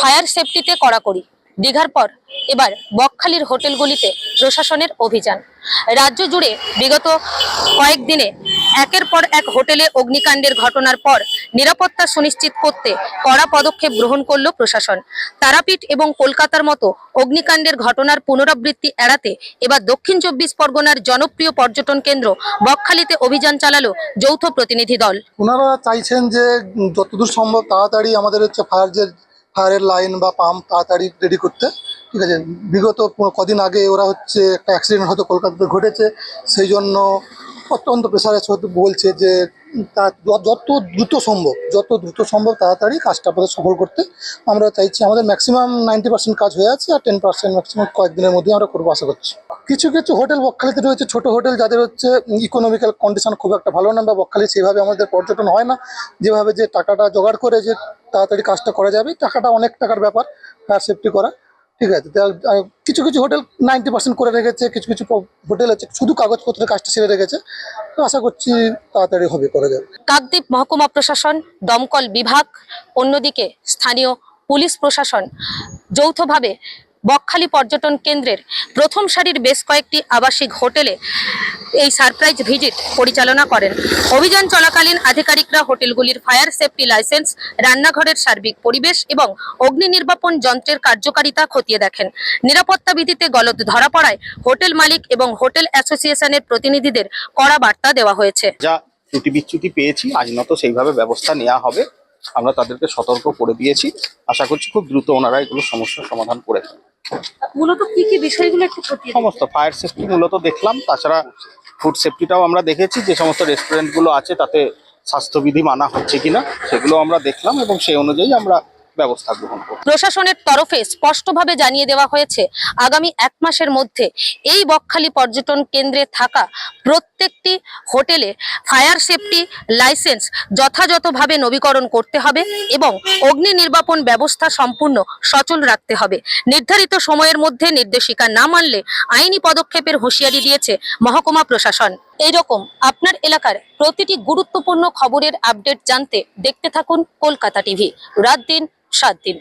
Fire সেফটিতে কড়াকড়ি। দীঘার পর এবার বকখালির হোটেলগুলিতে প্রশাসনের অভিযান। রাজ্য জুড়ে বিগত কয়েকদিনে একের পর এক হোটেলে অগ্নিকাণ্ডের ঘটনার পর নিরাপত্তা সুনিশ্চিত করতে কড়া পদক্ষেপ গ্রহণ করল প্রশাসন। তারাপীঠ এবং কলকাতার মতো অগ্নিকাণ্ডের ঘটনার পুনরাবৃত্তি এড়াতে এবার দক্ষিণ 24 পরগনার জনপ্রিয় পর্যটন কেন্দ্র বকখালিতে অভিযান চালালো যৌথ প্রতিনিধি দল। ওনারা চাইছেন যে যতদূর সম্ভব তাড়াতাড়ি আমাদের ফায়ারের লাইন বা পাম্প তাড়াতাড়ি রেডি করতে। ঠিক আছে, বিগত কদিন আগে ওরা একটা অ্যাক্সিডেন্ট হয়তো কলকাতাতে ঘটেছে, সেই জন্য অত্যন্ত প্রেসারের সাথে বলছে যে যত দ্রুত সম্ভব তাড়াতাড়ি কাজটা আমাদের সফল করতে আমরা চাইছি। আমাদের ম্যাক্সিমাম 90% কাজ হয়ে আছে, আর 10% ম্যাক্সিমাম কয়েকদিনের মধ্যে আমরা করবো আশা করছি। কিছু হোটেল বকখালিতে রয়েছে, ছোট হোটেল, যাদের ইকোনমিক্যাল কন্ডিশন খুব একটা ভালো না, বা বকখালি সেভাবে আমাদের পর্যটন হয় না, যেভাবে যে টাকাটা জোগাড় করে যে তাড়াতাড়ি কাজটা করা যাবে, টাকাটা অনেক টাকার ব্যাপার ফায়ার সেফটি করা। ঠিক আছে, কিছু হোটেল 90% করে রেখেছে, কিছু হোটেল আছে শুধু কাগজপত্রের কাজটা সেরে রেখেছে। তো আশা করছি তাড়াতাড়ি হবে, করা যাবে। কাকদ্বীপ মহকুমা প্রশাসন, দমকল বিভাগ, অন্যদিকে স্থানীয় পুলিশ প্রশাসন যৌথভাবে বকখালি পর্যটন কেন্দ্রের প্রথম সারির বেশ কয়েকটি আবাসিক হোটেলে এই সারপ্রাইজ ভিজিট পরিচালনা করেন। অভিযান চলাকালীন আধিকারিকরা হোটেলগুলির ফায়ার সেফটি লাইসেন্স, রান্নাঘরের সার্বিক পরিবেশ এবং অগ্নি নির্বাপন যন্ত্রের কার্যকারিতা খতিয়ে দেখেন। নিরাপত্তা বিধিতে গলদ ধরা পড়ায় হোটেল মালিক এবং হোটেল অ্যাসোসিয়েশনের প্রতিনিধিদের কড়া বার্তা দেওয়া হয়েছে। যা ত্রুটি বিচ্যুতি পেয়েছি আইনত সেইভাবে ব্যবস্থা নেওয়া হবে, আমরা তাদেরকে সতর্ক করে দিয়েছি। আশা করছি খুব দ্রুত ওনারা এগুলো সমস্যার সমাধান করে দেবেন। মূলত কি বিষয়গুলো একটু সমস্ত ফায়ার সেফটি মূলত দেখলাম, তাছাড়া ফুড সেফটিটাও আমরা দেখেছি, যে সমস্ত রেস্টুরেন্টগুলো আছে তাতে স্বাস্থ্যবিধি মানা হচ্ছে কিনা সেগুলো আমরা দেখলাম, এবং সেই অনুযায়ী আমরা ব্যবস্থা গ্রহণ করব। প্রশাসনের তরফে স্পষ্টভাবে জানিয়ে দেওয়া হয়েছে আগামী 1 মাসের মধ্যে এই বকখালি পর্যটন কেন্দ্রে থাকা প্রত্যেকটি হোটেলে ফায়ার সেফটি লাইসেন্স যথাযথভাবে নবীকরণ করতে হবে এবং অগ্নি নির্বাপন ব্যবস্থা সম্পূর্ণ সচল রাখতে হবে। নির্ধারিত সময়ের মধ্যে নির্দেশিকা না মানলে আইনি পদক্ষেপের হুঁশিয়ারি দিয়েছে মহকুমা প্রশাসন। এইরকম আপনার এলাকার প্রতিটি গুরুত্বপূর্ণ খবরের আপডেট জানতে দেখতে থাকুন কলকাতা টিভি, রাত দিন 7 দিন।